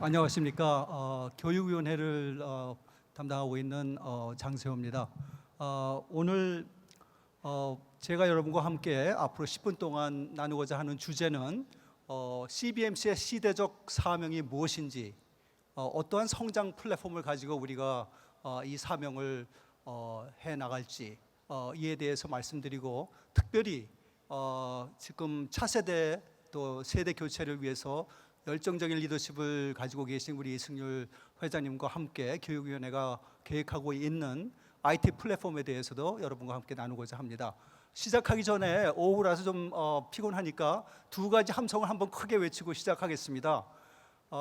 안녕하십니까. 교육위원회를 담당하고 있는 장세호입니다. 오늘 제가 여러분과 함께 앞으로 10분 동안 나누고자 하는 주제는 CBMC의 시대적 사명이 무엇인지, 어떠한 성장 플랫폼을 가지고 우리가 이 사명을 해 나갈지 이에 대해서 말씀드리고, 특별히 지금 차세대 또 세대 교체를 위해서 열정적인 리더십을 가지고 계신 우리 이승률 회장님과 함께 교육위원회가 계획하고 있는 IT 플랫폼에 대해서도 여러분과 함께 나누고자 합니다. 시작하기 전에 오후라서 좀 피곤하니까 두 가지 함성을 한번 크게 외치고 시작하겠습니다.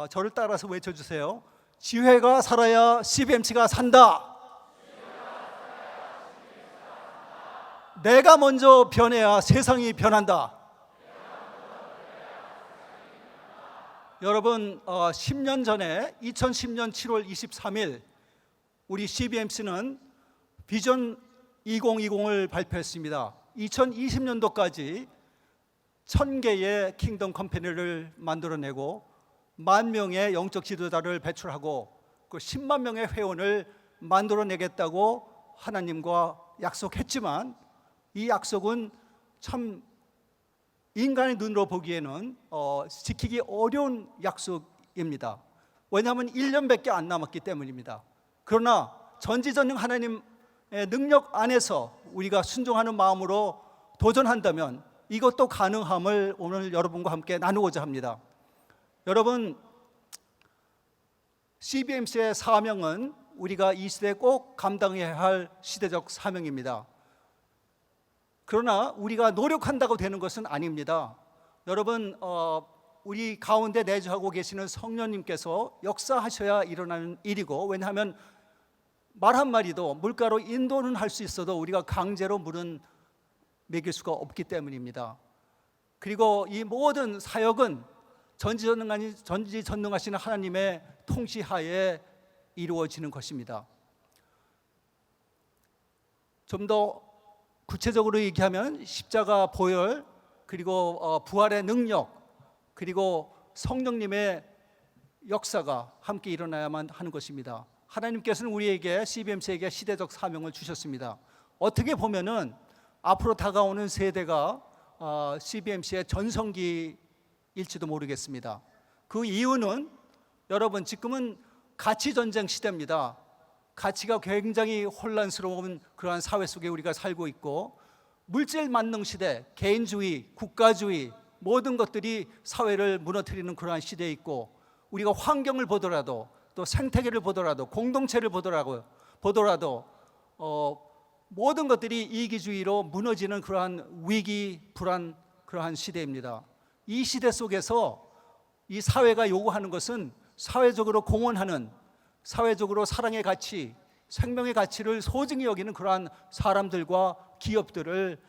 저를 따라서 외쳐주세요. 지회가 살아야 CBMC가 산다. 내가 먼저 변해야 세상이 변한다. 여러분, 10년 전에 2010년 7월 23일 우리 CBMC는 비전 2020을 발표했습니다. 2020년도까지 1000개의 킹덤 컴퍼니를 만들어내고 10,000명의 영적 지도자를 배출하고 그 10만 명의 회원을 만들어내겠다고 하나님과 약속했지만, 이 약속은 참 인간의 눈으로 보기에는 지키기 어려운 약속입니다. 왜냐하면 1년밖에 안 남았기 때문입니다. 그러나 전지전능 하나님의 능력 안에서 우리가 순종하는 마음으로 도전한다면 이것도 가능함을 오늘 여러분과 함께 나누고자 합니다. 여러분, CBMC의 사명은 우리가 이 시대에 꼭 감당해야 할 시대적 사명입니다. 그러나 우리가 노력한다고 되는 것은 아닙니다. 여러분, 우리 가운데 내주하고 계시는 성령님께서 역사하셔야 일어나는 일이고, 왜냐하면 말 한마디도 물가로 인도는 할 수 있어도 우리가 강제로 물은 먹일 수가 없기 때문입니다. 그리고 이 모든 사역은 전지전능하시는 하나님의 통치하에 이루어지는 것입니다. 좀 더 구체적으로 얘기하면 십자가 보혈, 그리고 부활의 능력, 그리고 성령님의 역사가 함께 일어나야만 하는 것입니다. 하나님께서는 우리에게, CBMC에게 시대적 사명을 주셨습니다. 어떻게 보면은 앞으로 다가오는 세대가 CBMC의 전성기일지도 모르겠습니다. 그 이유는 여러분, 지금은 가치 전쟁 시대입니다. 가치가 굉장히 혼란스러운 그러한 사회 속에 우리가 살고 있고, 물질 만능 시대, 개인주의, 국가주의 모든 것들이 사회를 무너뜨리는 그러한 시대에 있고, 우리가 환경을 보더라도 또 생태계를 보더라도 공동체를 보더라도 모든 것들이 이기주의로 무너지는 그러한 위기, 불안, 그러한 시대입니다. 이 시대 속에서 이 사회가 요구하는 것은 사회적으로 공헌하는, 사회적으로 사랑의 가치, 생명의 가치를 소중히 여기는 그러한 사람들과 기업들을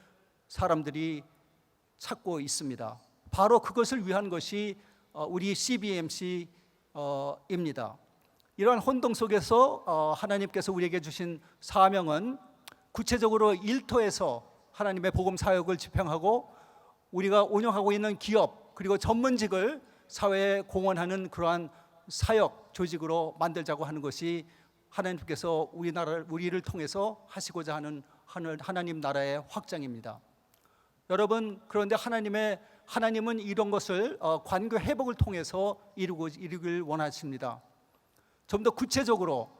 사람들이 찾고 있습니다. 바로 그것을 위한 것이 우리 CBMC입니다. 이러한 혼동 속에서 하나님께서 우리에게 주신 사명은 구체적으로 일터에서 하나님의 복음 사역을 집행하고, 우리가 운영하고 있는 기업 그리고 전문직을 사회에 공헌하는 그러한 사역 조직으로 만들자고 하는 것이 하나님께서 우리를 통해서 하시고자 하는 하나님 나라의 확장입니다. 여러분, 그런데 하나님은 이런 것을 관계 회복을 통해서 이루길 원하십니다. 좀 더 구체적으로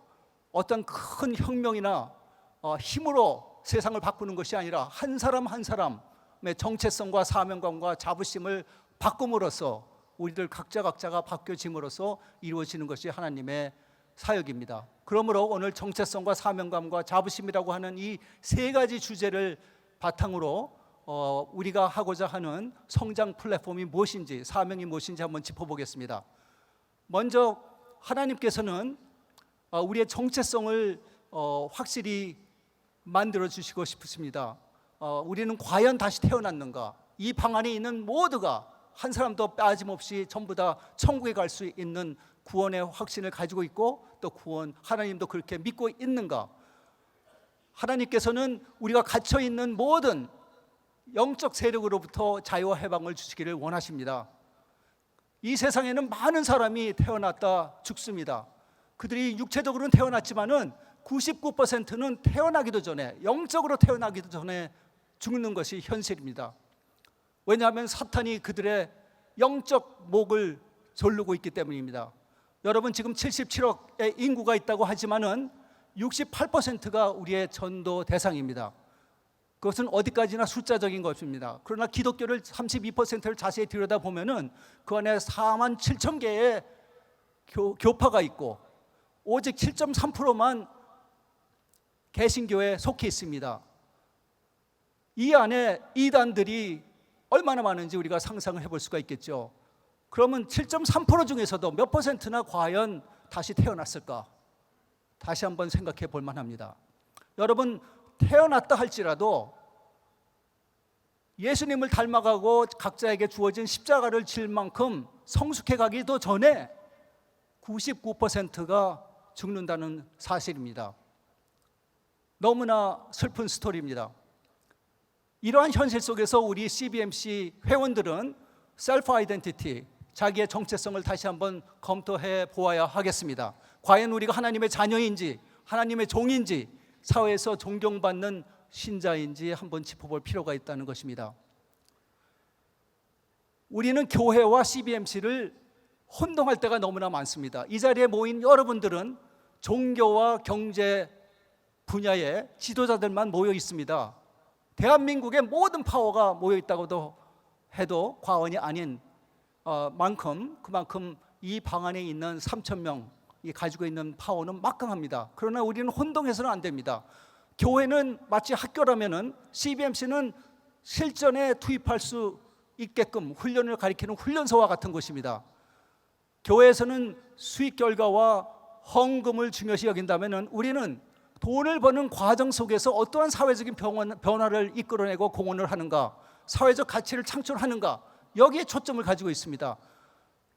어떤 큰 혁명이나 힘으로 세상을 바꾸는 것이 아니라 한 사람 한 사람의 정체성과 사명감과 자부심을 바꿈으로써, 우리들 각자가 바뀌어짐으로써 이루어지는 것이 하나님의 사역입니다. 그러므로 오늘 정체성과 사명감과 자부심이라고 하는 이 세 가지 주제를 바탕으로 우리가 하고자 하는 성장 플랫폼이 무엇인지, 사명이 무엇인지 한번 짚어보겠습니다. 먼저 하나님께서는 우리의 정체성을 확실히 만들어 주시고 싶으십니다. 우리는 과연 다시 태어났는가? 이 방 안에 있는 모두가 한 사람도 빠짐없이 전부 다 천국에 갈 수 있는 구원의 확신을 가지고 있고, 또 하나님도 그렇게 믿고 있는가? 하나님께서는 우리가 갇혀 있는 모든 영적 세력으로부터 자유와 해방을 주시기를 원하십니다. 이 세상에는 많은 사람이 태어났다 죽습니다. 그들이 육체적으로는 태어났지만은 99%는 태어나기도 전에, 영적으로 태어나기도 전에 죽는 것이 현실입니다. 왜냐하면 사탄이 그들의 영적 목을 조르고 있기 때문입니다. 여러분, 지금 77억의 인구가 있다고 하지만은 68%가 우리의 전도 대상입니다. 그것은 어디까지나 숫자적인 것입니다. 그러나 기독교를 32%를 자세히 들여다보면은 그 안에 4만 7천 개의 교파가 있고 오직 7.3%만 개신교에 속해 있습니다. 이 안에 이단들이 얼마나 많은지 우리가 상상을 해볼 수가 있겠죠. 그러면 7.3% 중에서도 몇 퍼센트나 과연 다시 태어났을까? 다시 한번 생각해 볼 만합니다. 여러분, 태어났다 할지라도 예수님을 닮아가고 각자에게 주어진 십자가를 질 만큼 성숙해 가기도 전에 99%가 죽는다는 사실입니다. 너무나 슬픈 스토리입니다. 이러한 현실 속에서 우리 CBMC 회원들은 셀프 아이덴티티, 자기의 정체성을 다시 한번 검토해 보아야 하겠습니다. 과연 우리가 하나님의 자녀인지, 하나님의 종인지, 사회에서 존경받는 신자인지 한번 짚어볼 필요가 있다는 것입니다. 우리는 교회와 CBMC를 혼동할 때가 너무나 많습니다. 이 자리에 모인 여러분들은 종교와 경제 분야의 지도자들만 모여 있습니다. 대한민국의 모든 파워가 모여 있다고도 해도 과언이 아닌 그만큼 이 방 안에 있는 3,000명이 가지고 있는 파워는 막강합니다. 그러나 우리는 혼동해서는 안 됩니다. 교회는 마치 학교라면은 CBMC는 실전에 투입할 수 있게끔 훈련을 가리키는 훈련소와 같은 것입니다. 교회에서는 수익 결과와 헌금을 중요시 여긴다면은 우리는 돈을 버는 과정 속에서 어떠한 사회적인 변화를 이끌어내고 공헌을 하는가, 사회적 가치를 창출하는가, 여기에 초점을 가지고 있습니다.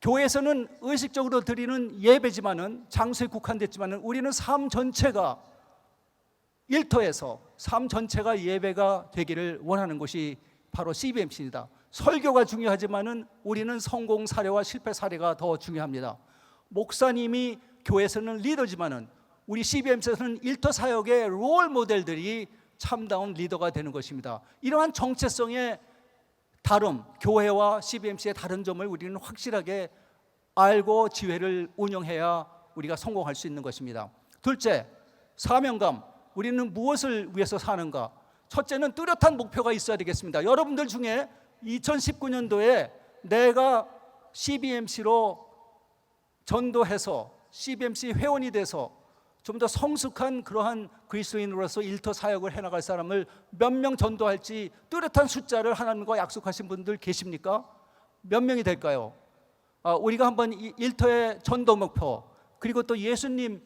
교회에서는 의식적으로 드리는 예배지만은, 장소에 국한됐지만은 우리는 삶 전체가 일터에서 삶 전체가 예배가 되기를 원하는 것이 바로 CBMC입니다. 설교가 중요하지만은 우리는 성공 사례와 실패 사례가 더 중요합니다. 목사님이 교회에서는 리더지만은 우리 CBMC에서는 일터 사역의 롤 모델들이 참다운 리더가 되는 것입니다. 이러한 정체성의 다름, 교회와 CBMC의 다른 점을 우리는 확실하게 알고 지회를 운영해야 우리가 성공할 수 있는 것입니다. 둘째, 사명감. 우리는 무엇을 위해서 사는가? 첫째는 뚜렷한 목표가 있어야 되겠습니다. 여러분들 중에 2019년도에 내가 CBMC로 전도해서 CBMC 회원이 돼서 좀 더 성숙한 그러한 그리스도인으로서 일터 사역을 해나갈 사람을 몇 명 전도할지 뚜렷한 숫자를 하나님과 약속하신 분들 계십니까? 몇 명이 될까요? 우리가 한번 일터의 전도 목표, 그리고 또 예수님이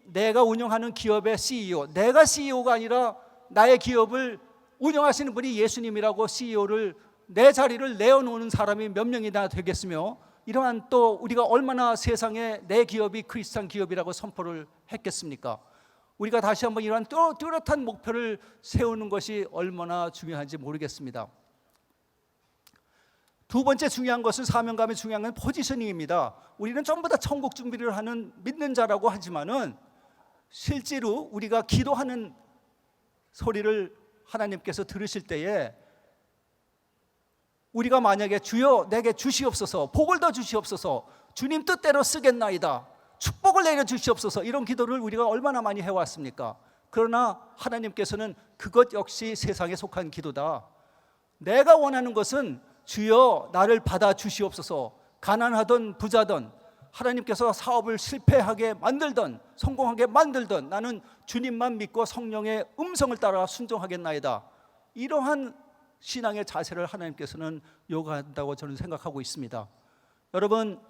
내가 운영하는 기업의 CEO, 내가 CEO가 아니라 나의 기업을 운영하시는 분이 예수님이라고 CEO를 내 자리를 내어놓는 사람이 몇 명이나 되겠으며, 이러한 또 우리가 얼마나 세상에 내 기업이 크리스찬 기업이라고 선포를 했겠습니까? 우리가 다시 한번 이러한 뚜렷한 목표를 세우는 것이 얼마나 중요한지 모르겠습니다. 두 번째 중요한 것은, 사명감의 중요한 건 포지셔닝입니다. 우리는 전부 다 천국 준비를 하는 믿는 자라고 하지만은 실제로 우리가 기도하는 소리를 하나님께서 들으실 때에 우리가 만약에 주여 내게 주시옵소서, 복을 더 주시옵소서, 주님 뜻대로 쓰겠나이다, 축복을 내려 주시옵소서, 이런 기도를 우리가 얼마나 많이 해왔습니까? 그러나 하나님께서는 그것 역시 세상에 속한 기도다. 내가 원하는 것은 주여 나를 받아 주시옵소서. 가난하던 부자던, 하나님께서 사업을 실패하게 만들던 성공하게 만들던, 나는 주님만 믿고 성령의 음성을 따라 순종하겠나이다. 이러한 신앙의 자세를 하나님께서는 요구한다고 저는 생각하고 있습니다. 여러분,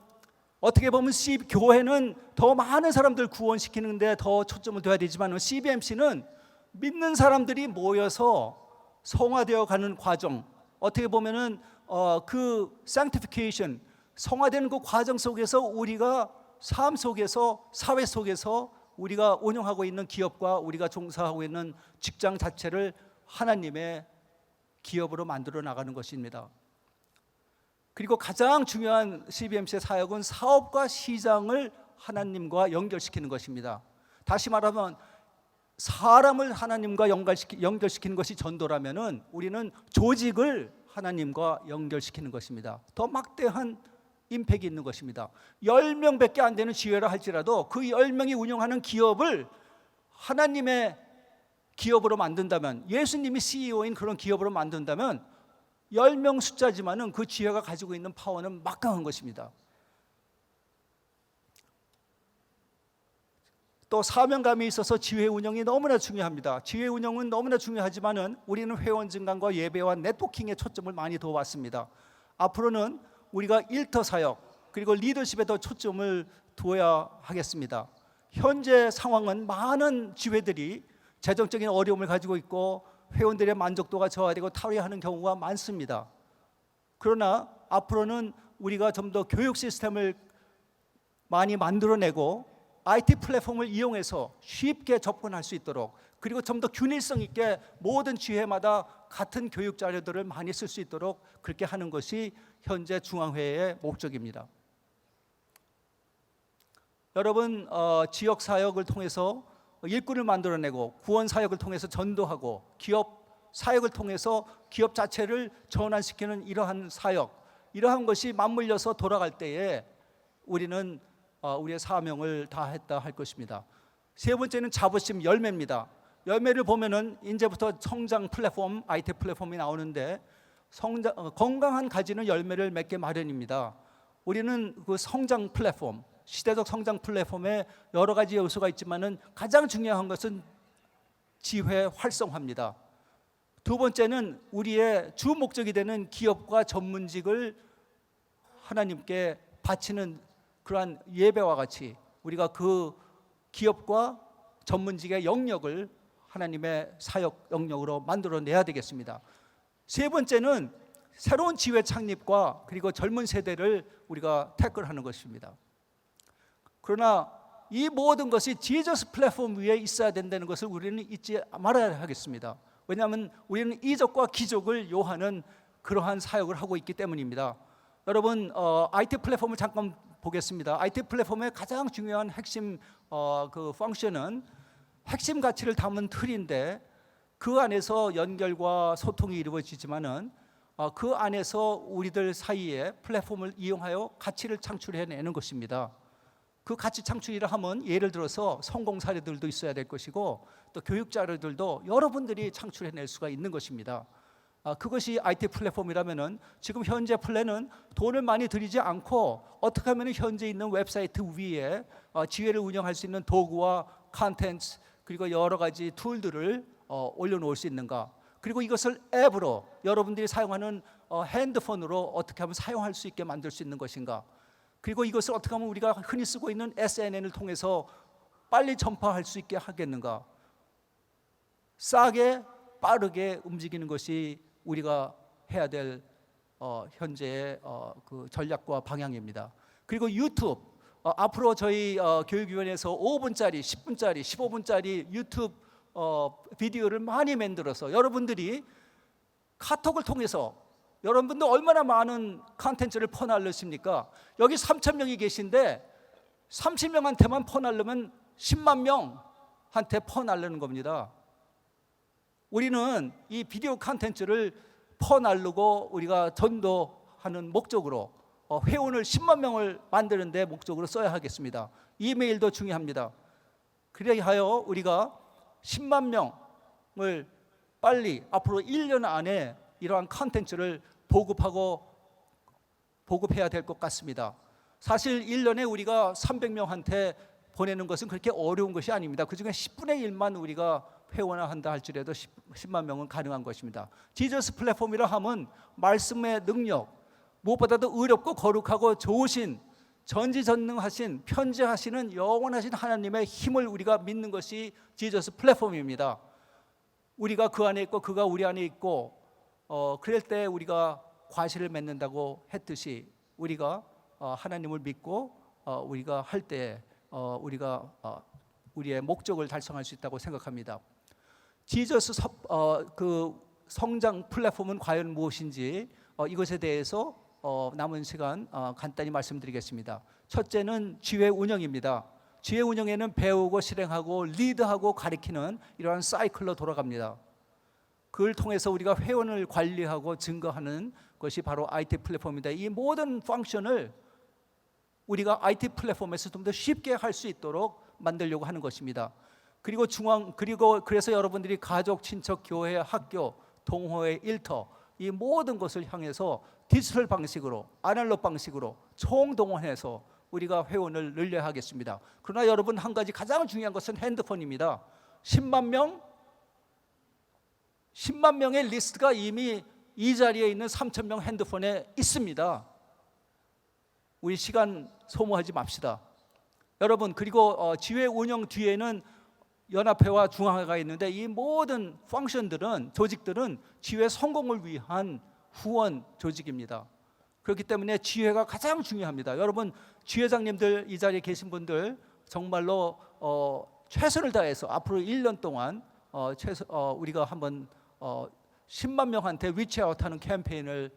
어떻게 보면 교회는 더 많은 사람들 구원시키는데 더 초점을 둬야 되지만 CBMC는 믿는 사람들이 모여서 성화되어 가는 과정, 어떻게 보면은 그 sanctification, 성화되는 그 과정 속에서 우리가 삶 속에서, 사회 속에서 우리가 운영하고 있는 기업과 우리가 종사하고 있는 직장 자체를 하나님의 기업으로 만들어 나가는 것입니다. 그리고 가장 중요한 CBMC의 사역은 사업과 시장을 하나님과 연결시키는 것입니다. 다시 말하면 사람을 하나님과 연결시키는 것이 전도라면은 우리는 조직을 하나님과 연결시키는 것입니다. 더 막대한 임팩이 있는 것입니다. 10명밖에 안 되는 지회라 할지라도 그 10명이 운영하는 기업을 하나님의 기업으로 만든다면, 예수님이 CEO인 그런 기업으로 만든다면 10명 숫자지만은 그 지회가 가지고 있는 파워는 막강한 것입니다. 또 사명감이 있어서 지회 운영이 너무나 중요합니다. 지회 운영은 너무나 중요하지만은 우리는 회원 증강과 예배와 네트워킹에 초점을 많이 둬왔습니다. 앞으로는 우리가 일터 사역 그리고 리더십에 더 초점을 두어야 하겠습니다. 현재 상황은 많은 지회들이 재정적인 어려움을 가지고 있고 회원들의 만족도가 저하되고 탈회하는 경우가 많습니다. 그러나 앞으로는 우리가 좀 더 교육 시스템을 많이 만들어내고 IT 플랫폼을 이용해서 쉽게 접근할 수 있도록, 그리고 좀 더 균일성 있게 모든 지회마다 같은 교육 자료들을 많이 쓸 수 있도록 그렇게 하는 것이 현재 중앙회의 목적입니다. 여러분, 지역 사역을 통해서 일꾼을 만들어내고 구원 사역을 통해서 전도하고 기업 사역을 통해서 기업 자체를 전환시키는 이러한 사역, 이러한 것이 맞물려서 돌아갈 때에 우리는 우리의 사명을 다했다 할 것입니다. 세 번째는 자부심, 열매입니다. 열매를 보면은 이제부터 성장 플랫폼, IT 플랫폼이 나오는데 건강한 가지는 열매를 맺게 마련입니다. 우리는 그 성장 플랫폼, 시대적 성장 플랫폼에 여러 가지 요소가 있지만은 가장 중요한 것은 지회 활성화입니다. 두 번째는 우리의 주 목적이 되는 기업과 전문직을 하나님께 바치는 그러한 예배와 같이 우리가 그 기업과 전문직의 영역을 하나님의 사역 영역으로 만들어내야 되겠습니다. 세 번째는 새로운 지회 창립과 그리고 젊은 세대를 우리가 태클하는 것입니다. 그러나 이 모든 것이 지저스 플랫폼 위에 있어야 된다는 것을 우리는 잊지 말아야 하겠습니다. 왜냐하면 우리는 이적과 기적을 요하는 그러한 사역을 하고 있기 때문입니다. 여러분, IT 플랫폼을 잠깐 보겠습니다. IT 플랫폼의 가장 중요한 핵심 그 펑션은 핵심 가치를 담은 틀인데, 그 안에서 연결과 소통이 이루어지지만은 그 안에서 우리들 사이에 플랫폼을 이용하여 가치를 창출해내는 것입니다. 그 가치 창출이라 하면 예를 들어서 성공 사례들도 있어야 될 것이고 또 교육 자료들도 여러분들이 창출해낼 수가 있는 것입니다. 그것이 IT 플랫폼이라면은 지금 현재 플랜은 돈을 많이 들이지 않고 어떻게 하면 현재 있는 웹사이트 위에 지회를 운영할 수 있는 도구와 컨텐츠 그리고 여러 가지 툴들을 올려놓을 수 있는가, 그리고 이것을 앱으로 여러분들이 사용하는 핸드폰으로 어떻게 하면 사용할 수 있게 만들 수 있는 것인가, 그리고 이것을 어떻게 하면 우리가 흔히 쓰고 있는 SNN을 통해서 빨리 전파할 수 있게 하겠는가. 싸게 빠르게 움직이는 것이 우리가 해야 될 현재의 그 전략과 방향입니다. 그리고 유튜브, 앞으로 저희 교육위원회에서 5분짜리, 10분짜리, 15분짜리 유튜브 비디오를 많이 만들어서 여러분들이 카톡을 통해서, 여러분들 얼마나 많은 컨텐츠를 퍼날르십니까? 여기 3,000명이 계신데 30명한테만 퍼날르면 10만 명한테 퍼날르는 겁니다. 우리는 이 비디오 컨텐츠를 퍼날르고 우리가 전도하는 목적으로 회원을 10만 명을 만드는 데 목적으로 써야 하겠습니다. 이메일도 중요합니다. 그리하여 우리가 10만 명을 빨리 앞으로 1년 안에 이러한 컨텐츠를 보급해야 될 것 같습니다. 사실 1년에 우리가 300명한테 보내는 것은 그렇게 어려운 것이 아닙니다. 그중에 10분의 1만 우리가 회원화한다 할지라도 10만 명은 가능한 것입니다. 지저스 플랫폼이라 하면 말씀의 능력, 무엇보다도 의롭고 거룩하고 좋으신, 전지전능하신, 편재하시는 영원하신 하나님의 힘을 우리가 믿는 것이 지저스 플랫폼입니다. 우리가 그 안에 있고 그가 우리 안에 있고 그럴 때 우리가 과실을 맺는다고 했듯이 우리가 하나님을 믿고 우리가 할 때 우리가 우리의 목적을 달성할 수 있다고 생각합니다. 지저스 그 성장 플랫폼은 과연 무엇인지 이것에 대해서 남은 시간 간단히 말씀드리겠습니다. 첫째는 지회 운영입니다. 지회 운영에는 배우고 실행하고 리드하고 가리키는 이러한 사이클로 돌아갑니다. 그걸 통해서 우리가 회원을 관리하고 증거하는 것이 바로 IT 플랫폼입니다. 이 모든 펑션을 우리가 IT 플랫폼에서 좀 더 쉽게 할 수 있도록 만들려고 하는 것입니다. 그리고 그래서 여러분들이 가족, 친척, 교회, 학교, 동호회, 일터 이 모든 것을 향해서 디지털 방식으로, 아날로그 방식으로 총동원해서 우리가 회원을 늘려야 하겠습니다. 그러나 여러분, 한 가지 가장 중요한 것은 핸드폰입니다. 10만 명의 리스트가 이미 이 자리에 있는 3,000명 핸드폰에 있습니다. 우리 시간 소모하지 맙시다. 여러분, 그리고 지회 운영 뒤에는 연합회와 중앙회가 있는데 이 모든 펑션들은, 조직들은 지회 성공을 위한 후원 조직입니다. 그렇기 때문에 지회가 가장 중요합니다. 여러분, 지회장님들, 이 자리에 계신 분들 정말로 최선을 다해서 앞으로 1년 동안 우리가 한번 10만 명한테 리치아웃하는 캠페인을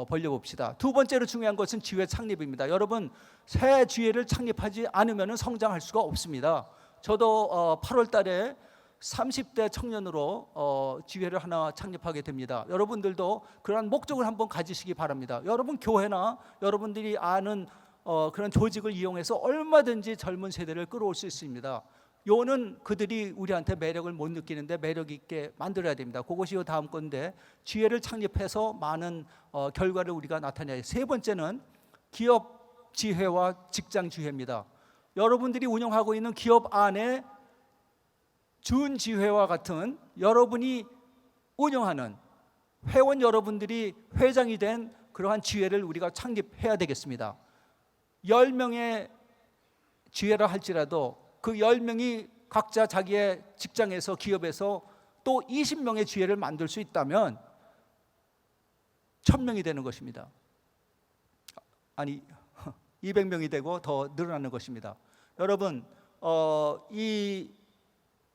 벌려봅시다. 두 번째로 중요한 것은 지회 창립입니다. 여러분, 새 지회를 창립하지 않으면 성장할 수가 없습니다. 저도 8월 달에 30대 청년으로 지회를 하나 창립하게 됩니다. 여러분들도 그러한 목적을 한번 가지시기 바랍니다. 여러분 교회나 여러분들이 아는 그런 조직을 이용해서 얼마든지 젊은 세대를 끌어올 수 있습니다. 요는 그들이 우리한테 매력을 못 느끼는데 매력 있게 만들어야 됩니다. 그것이 다음 건데, 지회를 창립해서 많은 결과를 우리가 나타내야 해요. 세 번째는 기업 지회와 직장 지회입니다. 여러분들이 운영하고 있는 기업 안에 준지회와 같은 여러분이 운영하는 회원 여러분들이 회장이 된 그러한 지회를 우리가 창립해야 되겠습니다. 10명의 지회라 할지라도 그 10명이 각자 자기의 직장에서, 기업에서 또 20명의 지회를 만들 수 있다면 1000명이 되는 것입니다. 아니, 200명이 되고 더 늘어나는 것입니다. 여러분, 이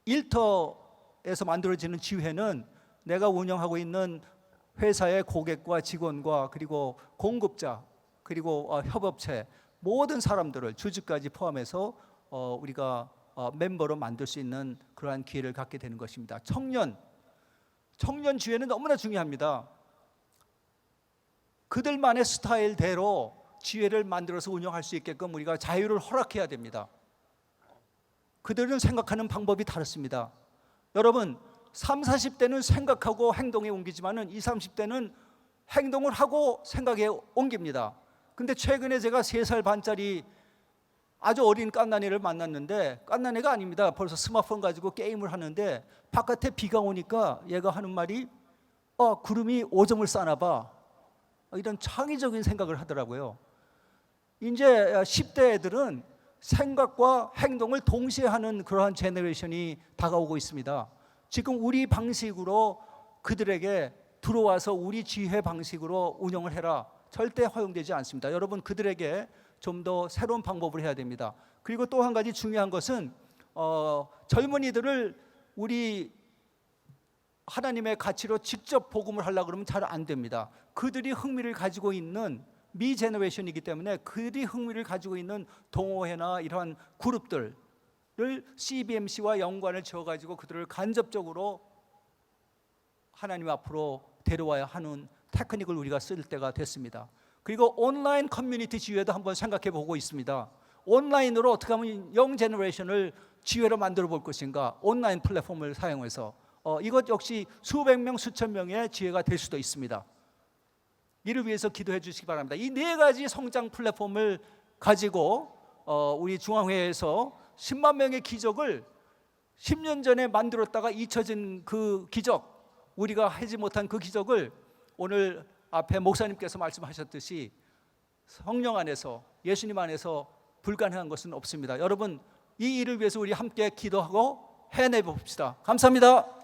일터에서 만들어지는 지회는 내가 운영하고 있는 회사의 고객과 직원과 그리고 공급자 그리고 협업체 모든 사람들을, 주주까지 포함해서 우리가 멤버로 만들 수 있는 그러한 기회를 갖게 되는 것입니다. 청년 지회는 너무나 중요합니다. 그들만의 스타일대로 지회를 만들어서 운영할 수 있게끔 우리가 자유를 허락해야 됩니다. 그들은 생각하는 방법이 다릅니다. 여러분, 30, 40대는 생각하고 행동에 옮기지만은 20, 30대는 행동을 하고 생각에 옮깁니다. 근데 최근에 제가 3살 반짜리 아주 어린 갓난애를 만났는데, 갓난애가 아닙니다. 벌써 스마트폰 가지고 게임을 하는데 바깥에 비가 오니까 얘가 하는 말이 구름이 오줌을 싸나 봐. 이런 창의적인 생각을 하더라고요. 이제 10대 애들은 생각과 행동을 동시에 하는 그러한 제너레이션이 다가오고 있습니다. 지금 우리 방식으로 그들에게 들어와서 우리 지회 방식으로 운영을 해라, 절대 허용되지 않습니다. 여러분, 그들에게 좀 더 새로운 방법을 해야 됩니다. 그리고 또 한 가지 중요한 것은 젊은이들을 우리 하나님의 가치로 직접 복음을 하려고 그러면 잘 안 됩니다. 그들이 흥미를 가지고 있는 미 제너레이션이기 때문에 그들이 흥미를 가지고 있는 동호회나 이러한 그룹들을 CBMC와 연관을 지어가지고 그들을 간접적으로 하나님 앞으로 데려와야 하는 테크닉을 우리가 쓸 때가 됐습니다. 그리고 온라인 커뮤니티 지회도 한번 생각해 보고 있습니다. 온라인으로 어떻게 하면 영 제너레이션을 지회로 만들어 볼 것인가, 온라인 플랫폼을 사용해서 이것 역시 수백 명, 수천 명의 지회가 될 수도 있습니다. 이를 위해서 기도해 주시기 바랍니다. 이 4가지 성장 플랫폼을 가지고 우리 중앙회에서 10만 명의 기적을 10년 전에 만들었다가 잊혀진 그 기적, 우리가 하지 못한 그 기적을 오늘 앞에 목사님께서 말씀하셨듯이 성령 안에서, 예수님 안에서 불가능한 것은 없습니다. 여러분, 이 일을 위해서 우리 함께 기도하고 해내 봅시다. 감사합니다.